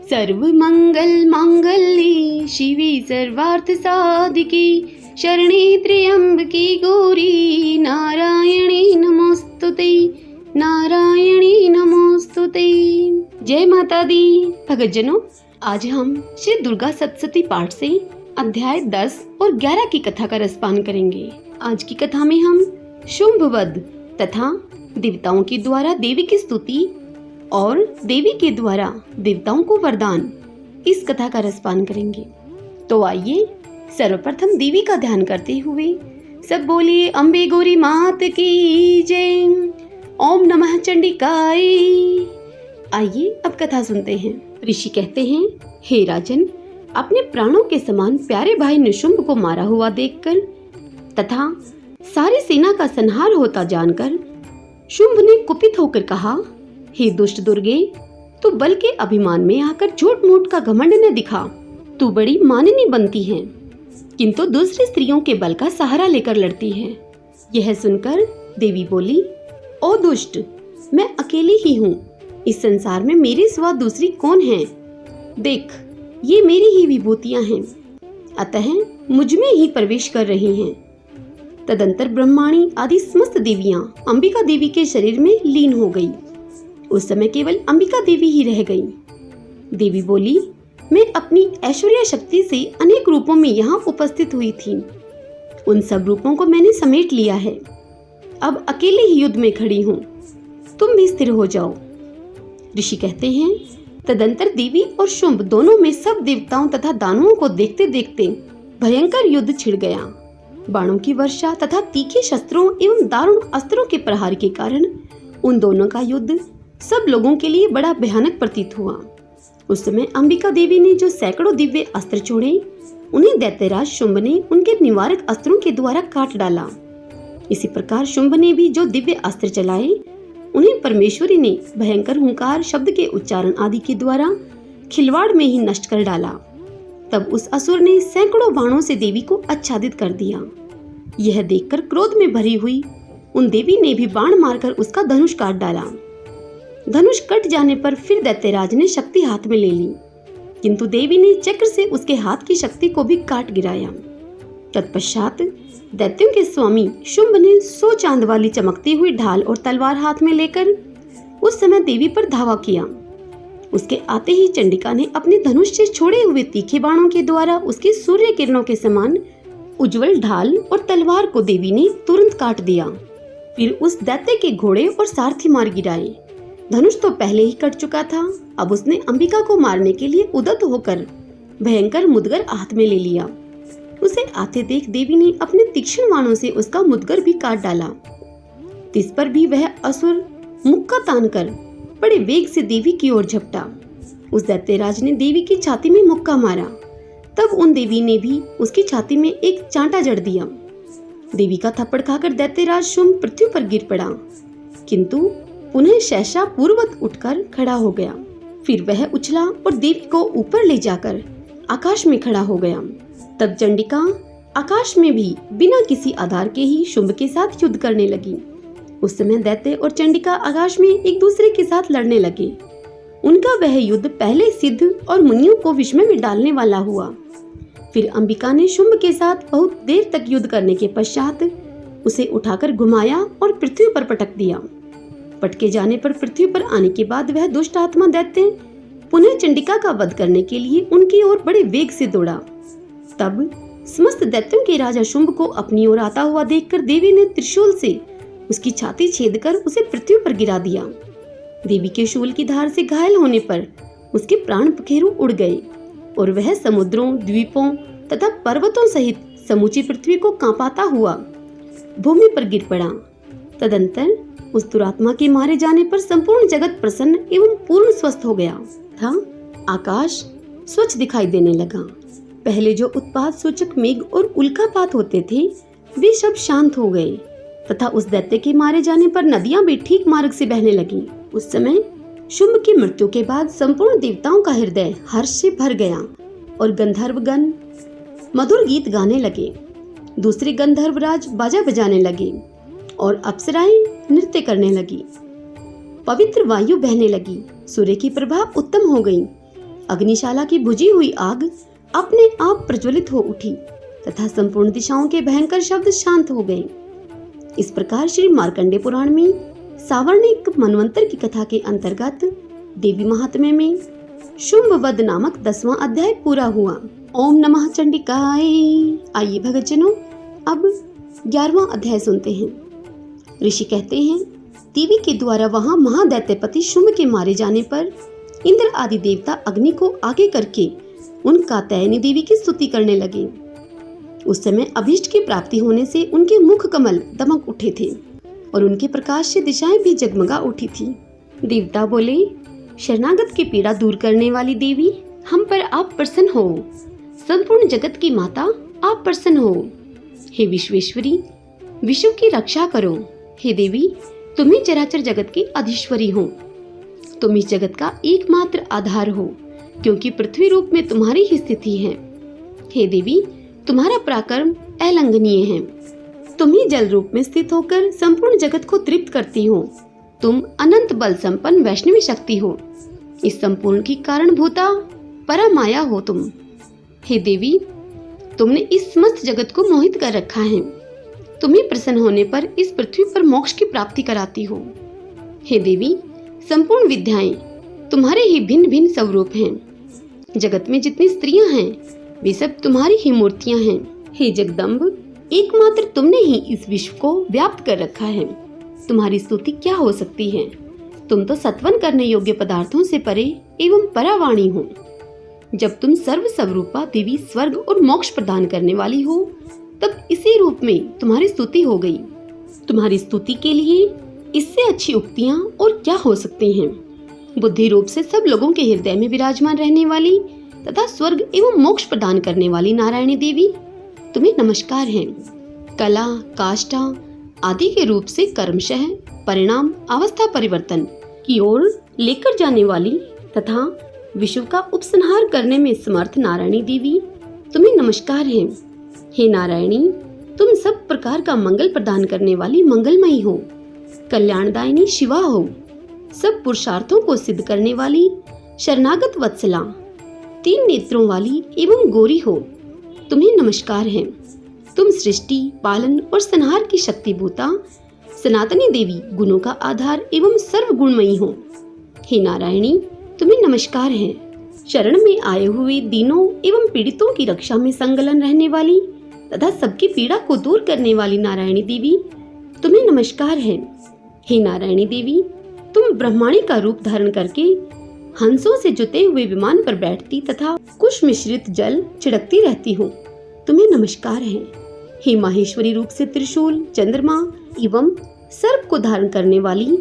सर्व मंगल मांगल्ये शिवे सर्वार्थ साधिके शरणे त्र्यंबके गौरी नारायणी नमोस्तुते नारायणी नमोस्तुते। जय माता दी। भक्तजनों, आज हम श्री दुर्गा सप्तशती पाठ से अध्याय 10 और 11 की कथा का रसपान करेंगे। आज की कथा में हम शुंभवध तथा देवताओं के द्वारा देवी की स्तुति और देवी के द्वारा देवताओं को वरदान, इस कथा का रसपान करेंगे। तो आइए सर्वप्रथम देवी का ध्यान करते हुए सब बोलिए अम्बे गौरी मात की जय, ओम नमः चंडिकाय। आइए अब कथा सुनते हैं। ऋषि कहते हैं, हे राजन, अपने प्राणों के समान प्यारे भाई निशुंभ को मारा हुआ देखकर तथा सारी सेना का संहार होता जानकर शुंभ ने कुपित होकर कहा, हे दुष्ट दुर्गे, तू बल के अभिमान में आकर झूठ मूठ का घमंड न दिखा। तू बड़ी माननी बनती है, किंतु दूसरी स्त्रियों के बल का सहारा लेकर लड़ती है। यह सुनकर देवी बोली, ओ दुष्ट, मैं अकेली ही हूँ। इस संसार में मेरे सिवा दूसरी कौन है? देख, ये मेरी ही विभूतियां हैं, अतः मुझ में ही प्रवेश कर रही हैं। तदंतर ब्रह्माणी आदि समस्त देवियां अंबिका देवी के शरीर में लीन हो गई। उस समय केवल अंबिका देवी ही रह गई। देवी बोली, मैं अपनी ऐश्वर्य शक्ति से अनेक रूपों में यहाँ उपस्थित हुई थी। उन सब रूपों को मैंने समेट लिया है। अब अकेले ही युद्ध में खड़ी हूँ, तुम भी स्थिर हो जाओ। ऋषि कहते हैं, तदंतर देवी और शुंभ दोनों में सब देवताओं तथा दानवों को देखते देखते भयंकर युद्ध छिड़ गया। बाणों की वर्षा तथा तीखे शस्त्रों एवं दारुण अस्त्रों के प्रहार के कारण उन दोनों का युद्ध सब लोगों के लिए बड़ा भयानक प्रतीत हुआ। उस समय अंबिका देवी ने जो सैकड़ों दिव्य अस्त्र छोड़े, उन्हें दैत्यराज शुंभ ने उनके निवारक अस्त्रों के द्वारा काट डाला। इसी प्रकार शुंभ ने भी जो दिव्य अस्त्र चलाए, उन्हें परमेश्वरी ने भयंकर हुंकार शब्द के उच्चारण आदि के द्वारा खिलवाड़ में ही नष्ट कर डाला। तब उस असुर ने सैकड़ों बाणों से देवी को आच्छादित कर दिया। यह देखकर क्रोध में भरी हुई उन देवी ने भी बाण मारकर उसका धनुष काट डाला। धनुष कट जाने पर फिर दैत्यराज ने शक्ति हाथ में ले ली, किंतु देवी ने चक्र से उसके हाथ की शक्ति को भी काट गिराया। तत्पश्चात दैत्यों के स्वामी शुंभ ने 100 चांद वाली चमकती हुई ढाल और तलवार हाथ में लेकर उस समय देवी पर धावा किया। उसके आते ही चंडिका ने अपने धनुष से छोड़े हुए तीखे बाणों के द्वारा उसकी सूर्य किरणों के समान उज्जवल ढाल और तलवार को देवी ने तुरंत काट दिया। फिर उस दैत्य के घोड़े और सारथी मार गिराए। धनुष तो पहले ही कट चुका था, अब उसने अंबिका को मारने के लिए उद्यत होकर भयंकर मुदगर हाथ में ले लिया। उसे आते देख देवी ने अपने तीक्ष्ण बाणों से उसका मुदगर भी काट डाला। इस पर भी वह असुर मुक्का तानकर बड़े वेग से देवी की ओर झपटा। उस दैत्यराज ने देवी की छाती में मुक्का मारा। तब उन देवी ने भी उसकी छाती में एक चांटा जड़ दिया। देवी का थप्पड़ खाकर दैत्यराज शुंभ पृथ्वी पर गिर पड़ा, किंतु पुनः सहसा पूर्ववत उठकर खड़ा हो गया। फिर वह उछला और देवी को ऊपर ले जाकर आकाश में खड़ा हो गया। तब चंडिका आकाश में भी बिना किसी आधार के ही शुंभ के साथ युद्ध करने लगी। उस समय दैत्य और चंडिका आकाश में एक दूसरे के साथ लड़ने लगे। उनका वह युद्ध पहले सिद्ध और मुनियों को विस्मय में डालने वाला हुआ। फिर अंबिका ने शुंभ के साथ बहुत देर तक युद्ध करने के पश्चात उसे उठाकर घुमाया और पृथ्वी पर पटक दिया। पटके जाने पर पृथ्वी पर आने के बाद वह दुष्ट आत्मा दैत्य पुनः चंडिका का वध करने के लिए उनकी ओर बड़े वेग से दौड़ा। तब समस्त दैत्यों के राजा शुंभ को अपनी ओर आता हुआ देखकर देवी ने त्रिशूल से उसकी छाती छेद कर उसे पृथ्वी पर गिरा दिया। देवी के शूल की धार से घायल होने पर उसके प्राण पखेरु उड़ गए और वह समुद्रों, द्वीपों तथा पर्वतों सहित समूची पृथ्वी को कांपाता हुआ भूमि पर गिर पड़ा। तदंतर उस दुरात्मा के मारे जाने पर संपूर्ण जगत प्रसन्न एवं पूर्ण स्वस्थ हो गया था। आकाश स्वच्छ दिखाई देने लगा। पहले जो उत्पात सूचक मेघ और उल्कापात होते थे, वे सब शांत हो गए तथा उस दैत्य के मारे जाने पर नदियां भी ठीक मार्ग से बहने लगी। उस समय शुंभ की मृत्यु के बाद संपूर्ण देवताओं का हृदय हर्ष से भर गया और गंधर्वगण मधुर गीत गाने लगे। दूसरे गंधर्वराज बाजा बजाने लगे और अप्सराएं नृत्य करने लगी। पवित्र वायु बहने लगी। सूर्य की प्रभा उत्तम हो गई। अग्निशाला की बुझी हुई आग अपने आप प्रज्वलित हो उठी तथा संपूर्ण दिशाओं के भयंकर शब्द शांत हो गए। इस प्रकार श्री मार्कंडेय पुराण में सावर्णिक मनवंतर की कथा के अंतर्गत देवी महात्म्य में शुंभवध नामक 10वां अध्याय पूरा हुआ। ओम नमः चंडिकाय। आइए भक्तजनों, अब 11वां अध्याय सुनते हैं। ऋषि कहते हैं, देवी के द्वारा वहां महादैत्यपति शुंभ के मारे जाने पर इंद्र आदि देवता अग्नि को आगे करके उन कात्यायनी देवी की स्तुति करने लगे। उस समय अभीष्ट की प्राप्ति होने से उनके मुख कमल दमक उठे थे और उनके प्रकाश से दिशाएं भी जगमगा उठी थी। देवता बोले, शरणागत की पीड़ा दूर करने वाली देवी, हम पर आप प्रसन्न हो। संपूर्ण जगत की माता, आप प्रसन्न हो। हे विश्वेश्वरी, विश्व की रक्षा करो। हे देवी, तुम ही चराचर जगत की अधीश्वरी हो। तुम इस जगत का एकमात्र आधार हो, क्योंकि पृथ्वी रूप में तुम्हारी ही स्थिति है। हे देवी, तुम्हारा पराक्रम अलंघनीय है। तुम ही जल रूप में स्थित होकर संपूर्ण जगत को तृप्त करती हो। तुम अनंत बल संपन्न वैष्णवी शक्ति हो। इस संपूर्ण की कारणभूता परमाया हो तुम। हे देवी, तुमने इस समस्त जगत को मोहित कर रखा है। तुम्हें प्रसन्न होने पर इस पृथ्वी पर मोक्ष की प्राप्ति कराती हो। हे देवी, संपूर्ण विद्याएं तुम्हारे ही भिन्न भिन्न स्वरूप हैं। जगत में जितनी स्त्रियां हैं वे सब तुम्हारी ही मूर्तियां हैं। हे जगदम्ब, एकमात्र तुमने ही इस विश्व को व्याप्त कर रखा है। तुम्हारी स्तुति क्या हो सकती है। तुम तो सत्वन करने योग्य पदार्थों से परे एवं परावाणी हो। जब तुम सर्व स्वरूपा देवी स्वर्ग और मोक्ष प्रदान करने वाली हो, तब इसी रूप में तुम्हारी स्तुति हो गई। तुम्हारी स्तुति के लिए इससे अच्छी उक्तियां और क्या हो सकती हैं। बुद्धि रूप से सब लोगों के हृदय में विराजमान रहने वाली तथा स्वर्ग एवं मोक्ष प्रदान करने वाली नारायणी देवी, तुम्हें नमस्कार है। कला, काष्ठा आदि के रूप से कर्मशः परिणाम अवस्था परिवर्तन की ओर लेकर जाने वाली तथा विश्व का उपसंहार करने में समर्थ नारायणी देवी, तुम्हें नमस्कार है। हे नारायणी, तुम सब प्रकार का मंगल प्रदान करने वाली मंगलमयी हो। कल्याणदायिनी शिवा हो। सब पुरुषार्थों को सिद्ध करने वाली शरणागत वत्सला, 3 नेत्रों वाली एवं गोरी हो। तुम्हें नमस्कार है। तुम सृष्टि, पालन और संहार की शक्तिभूता सनातनी देवी, गुणों का आधार एवं सर्व गुणमयी हो। हे नारायणी, तुम्हें नमस्कार है। शरण में आए हुए दीनों एवं पीड़ितों की रक्षा में संलग्न रहने वाली तथा सबकी पीड़ा को दूर करने वाली नारायणी देवी, तुम्हें नमस्कार है। हे नारायणी देवी, तुम ब्रह्माणी का रूप धारण करके हंसों से जुते हुए विमान पर बैठती तथा कुश मिश्रित जल छिड़कती रहती हो। तुम्हें नमस्कार है। हे माहेश्वरी रूप से त्रिशूल, चंद्रमा एवं सर्प को धारण करने वाली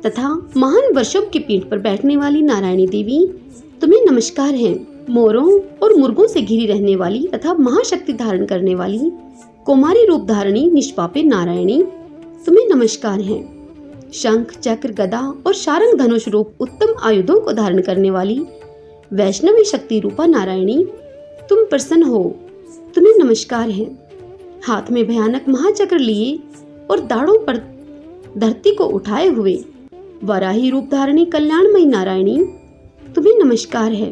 तथा महान वर्षभ की पीठ पर बैठने वाली नारायणी देवी, तुम्हें नमस्कार है। मोरों और मुर्गों से घिरी रहने वाली तथा महाशक्ति धारण करने वाली कुमारी रूप धारणी निष्पापे नारायणी, तुम्हें नमस्कार है। शंख, चक्र, गदा और शारंग धनुष रूप उत्तम आयुधों को धारण करने वाली वैष्णवी शक्ति रूपा नारायणी, तुम प्रसन्न हो। तुम्हें नमस्कार है। हाथ में भयानक महाचक्र लिए और दाढ़ों पर धरती को उठाए हुए वराही रूप धारणी कल्याणमयी नारायणी, तुम्हें नमस्कार है।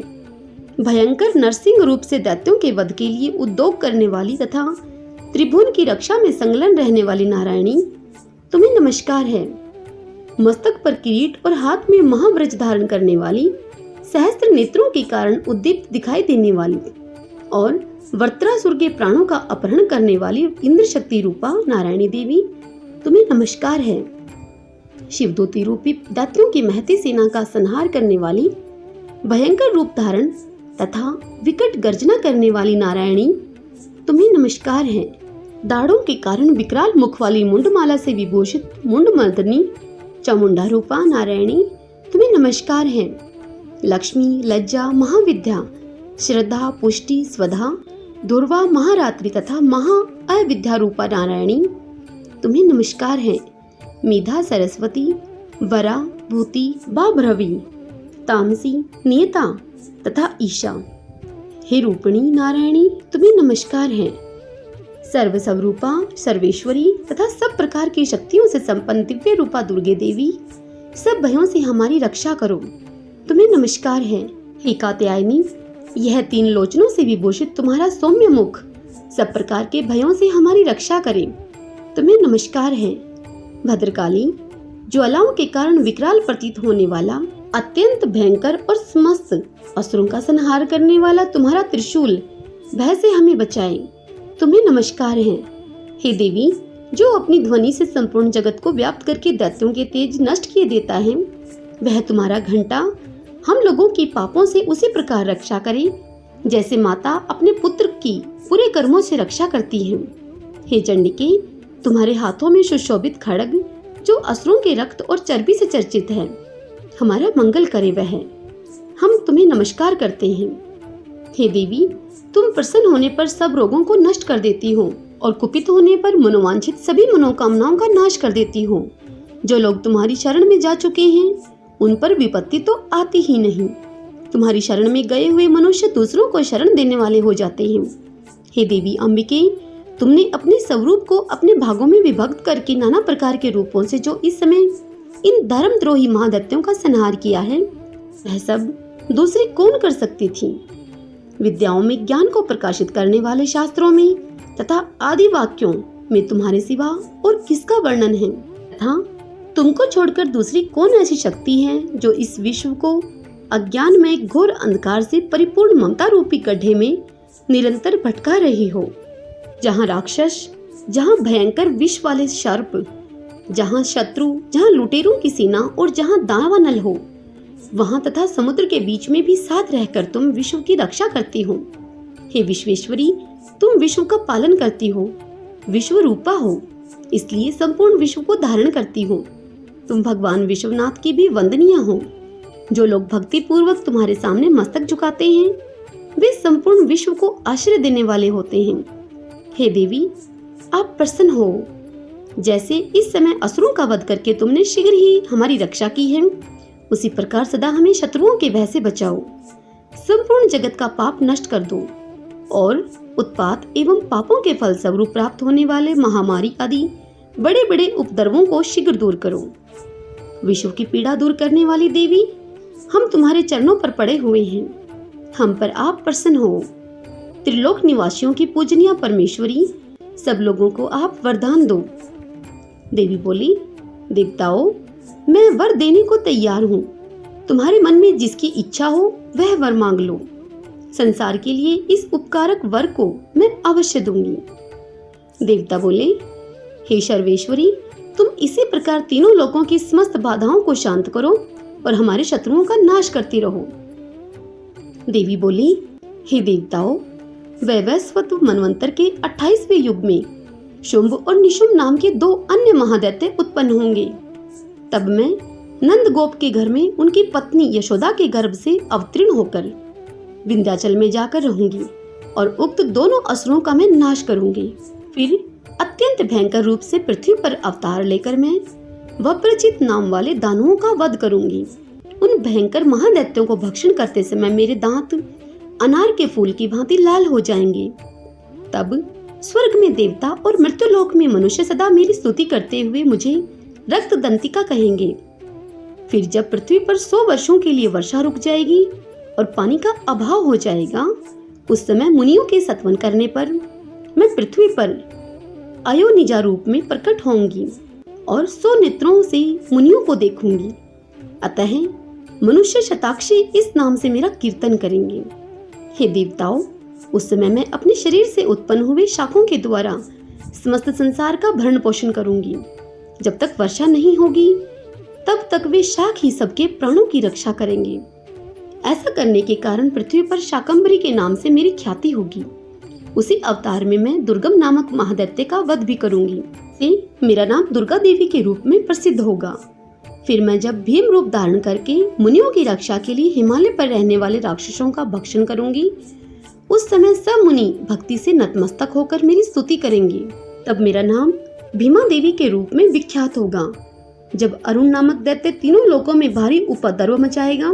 भयंकर नरसिंह रूप से दैत्यों के वध के लिए उद्योग करने वाली तथा त्रिभुवन की रक्षा में संलग्न रहने वाली नारायणी, तुम्हें नमस्कार है। मस्तक पर किरीट और हाथ में महाव्रज धारण करने वाली, सहस्त्र नेत्रों के कारण उद्दीप्त दिखाई देने वाली और वृत्रासुर के प्राणों का अपहरण करने वाली इंद्र शक्ति रूपा नारायणी देवी, तुम्हें नमस्कार है। शिवदूती रूपी दैत्यों की महती सेना का संहार करने वाली, भयंकर रूप धारण तथा विकट गर्जना करने वाली नारायणी, तुम्हें नमस्कार है। दाढ़ों के कारण विकराल मुख वाली मुंडमाला से विभूषित मुंडमर्दनी चामुंडा रूपा नारायणी, तुम्हें नमस्कार है। लक्ष्मी, लज्जा, महाविद्या, श्रद्धा, पुष्टि, स्वधा, दुर्वा, महारात्रि तथा महा अविद्या रूपा नारायणी, तुम्हें नमस्कार है। मेधा, सरस्वती, वरा, भूति, बाभ्रवी, तामसी, नियता तथा ईशा, हे रूपिणी नारायणी, तुम्हें नमस्कार है। सर्व स्वरूपा, सर्वेश्वरी तथा सब प्रकार की शक्तियों से संपन्न दिव्य रूपा दुर्गे देवी, सब भयों से हमारी रक्षा करो। तुम्हें नमस्कार है। हे कात्यायनी, यह 3 लोचनों से विभूषित तुम्हारा सौम्य मुख सब प्रकार के भयों से हमारी रक्षा करे। तुम्हें नमस्कार है। भद्रकाली, ज्वालाओं के कारण विकराल प्रतीत होने वाला, अत्यंत भयंकर और समस्त असुरों का संहार करने वाला तुम्हारा त्रिशूल भय से हमें बचाए। तुम्हें नमस्कार है। हे देवी, जो अपनी ध्वनि से संपूर्ण जगत को व्याप्त करके दैत्यों के तेज नष्ट किए देता है, वह तुम्हारा घंटा हम लोगों की पापों से उसी प्रकार रक्षा करे जैसे माता अपने पुत्र की पूरे कर्मों से रक्षा करती है। हे चंडिके, तुम्हारे हाथों में सुशोभित खड्ग जो असुरों के रक्त और चर्बी से चर्चित है, हमारा मंगल करे वह। हम तुम्हें नमस्कार करते हैं। हे देवी, तुम प्रसन्न होने पर सब रोगों को नष्ट कर देती हो और कुपित होने पर मनोवांछित सभी मनोकामनाओं का नाश कर देती हो। जो लोग तुम्हारी शरण में जा चुके हैं उन पर विपत्ति तो आती ही नहीं। तुम्हारी शरण में गए हुए मनुष्य दूसरों को शरण देने वाले हो जाते हैं। हे देवी अम्बिके, तुमने अपने स्वरूप को अपने भागों में विभक्त करके नाना प्रकार के रूपों से जो इस समय इन धर्मद्रोही महादैत्यों का संहार किया है, वह सब दूसरी कौन कर सकती थी। विद्याओं में ज्ञान को प्रकाशित करने वाले शास्त्रों में तथा आदि वाक्यों में तुम्हारे सिवा और किसका वर्णन है, तथा तुमको छोड़कर दूसरी कौन ऐसी शक्ति है जो इस विश्व को अज्ञान में घोर अंधकार से परिपूर्ण ममता रूपी गड्ढे में निरंतर भटका रही हो। जहाँ राक्षस, जहाँ भयंकर विष वाले सर्प, जहाँ शत्रु, जहाँ लुटेरों की सेना और जहाँ दावानल हो, वहाँ तथा समुद्र के बीच में भी साथ रहकर तुम विश्व की रक्षा करती हो। हे विश्वेश्वरी, तुम विश्व का पालन करती हो, विश्व रूपा हो, इसलिए संपूर्ण विश्व को धारण करती हो। तुम भगवान विश्वनाथ की भी वंदनीय हो। जो लोग भक्ति पूर्वक तुम्हारे सामने मस्तक झुकाते हैं, वे संपूर्ण विश्व को आश्रय देने वाले होते हैं। हे देवी, आप प्रसन्न हो। जैसे इस समय असुरों का वध करके तुमने शीघ्र ही हमारी रक्षा की है, उसी प्रकार सदा हमें शत्रुओं के भय से बचाओ। संपूर्ण जगत का पाप नष्ट कर दो और उत्पात एवं पापों के फल स्वरूप प्राप्त होने वाले महामारी आदि बड़े बड़े उपद्रवों को शीघ्र दूर करो। विश्व की पीड़ा दूर करने वाली देवी, हम तुम्हारे चरणों पर पड़े हुए हैं। हम पर आप प्रसन्न हो। त्रिलोक निवासियों की पूजनीय परमेश्वरी, सब लोगों को आप वरदान दो। देवी बोली, देवताओं, मैं वर देने को तैयार हूँ। तुम्हारे मन में जिसकी इच्छा हो वह वर मांग लो। संसार के लिए इस उपकारक वर को मैं अवश्य दूंगी। देवता बोले, हे सर्वेश्वरी, तुम इसी प्रकार तीनों लोकों की समस्त बाधाओं को शांत करो और हमारे शत्रुओं का नाश करती रहो। देवी बोली, हे देवताओं, वैवस्वत मनवंतर के 28वें युग में शुंभ और निशुंभ नाम के 2 अन्य महादैत्य उत्पन्न होंगे। तब मैं नंद गोप के घर में उनकी पत्नी यशोदा के गर्भ से अवतीर्ण होकर विंध्याचल में जाकर रहूंगी और उक्त दोनों असुरों का मैं नाश करूंगी। फिर अत्यंत भयंकर रूप से पृथ्वी पर अवतार लेकर मैं वप्रचित नाम वाले दानवों का वध करूंगी। उन भयंकर महादैत्यों को भक्षण करते समय मेरे दांत अनार के फूल की भांति लाल हो जाएंगे। तब स्वर्ग में देवता और मृत्युलोक में मनुष्य सदा मेरी स्तुति करते हुए मुझे रक्त दंतिका कहेंगे। फिर जब पृथ्वी पर 100 वर्षों के लिए वर्षा रुक जाएगी और पानी का अभाव हो जाएगा, उस समय मुनियों के सत्वन करने पर मैं पृथ्वी पर अयोनिजा रूप में प्रकट होंगी और 100 नेत्रों से मुनियों को देखूंगी। अतः मनुष्य शताक्षी इस नाम से मेरा कीर्तन करेंगे। हे देवताओं, उस समय मैं अपने शरीर से उत्पन्न हुए शाखों के द्वारा समस्त संसार का भरण पोषण करूंगी। जब तक वर्षा नहीं होगी तब तक वे शाख ही सबके प्राणों की रक्षा करेंगे। ऐसा करने के कारण पृथ्वी पर शाकंभरी के नाम से मेरी ख्याति होगी। उसी अवतार में मैं दुर्गम नामक महादैत्य का वध भी करूंगी। मेरा नाम दुर्गा देवी के रूप में प्रसिद्ध होगा। फिर मैं जब भीम रूप धारण करके मुनियों की रक्षा के लिए हिमालय पर रहने वाले राक्षसों का भक्षण करूंगी, उस समय सब मुनि भक्ति से नतमस्तक होकर मेरी स्तुति करेंगे। तब मेरा नाम भीमा देवी के रूप में विख्यात होगा। जब अरुण नामक दैत्य तीनों लोकों में भारी उपद्रव मचाएगा,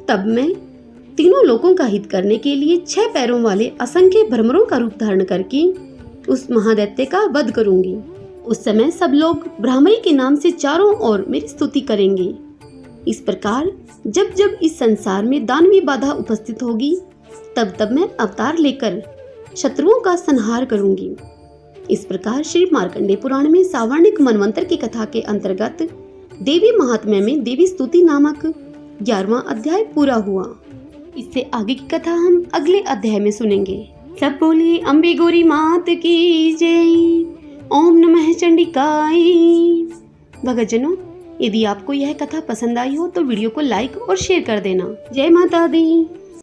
तब मैं तीनों लोकों का हित करने के लिए 6 पैरों वाले असंख्य भ्रमरों का रूप धारण करके उस महादैत्य का वध करूंगी। उस समय सब लोग ब्राह्मणी के नाम से चारों ओर मेरी स्तुति करेंगे। इस प्रकार जब जब इस संसार में दानवी बाधा उपस्थित होगी तब तब मैं अवतार लेकर शत्रुओं का संहार करूंगी। इस प्रकार श्री मार्कंडेय पुराण में सावर्णिक मनवंतर की कथा के अंतर्गत देवी महात्म्य में देवी स्तुति नामक 11वां अध्याय पूरा हुआ। इससे आगे की कथा हम अगले अध्याय में सुनेंगे। सब बोलिए अम्बे गौरी मात की जय। ओम नमः चंडिकाय। भक्तजनों, यदि आपको यह कथा पसंद आई हो तो वीडियो को लाइक और शेयर कर देना। जय माता दी।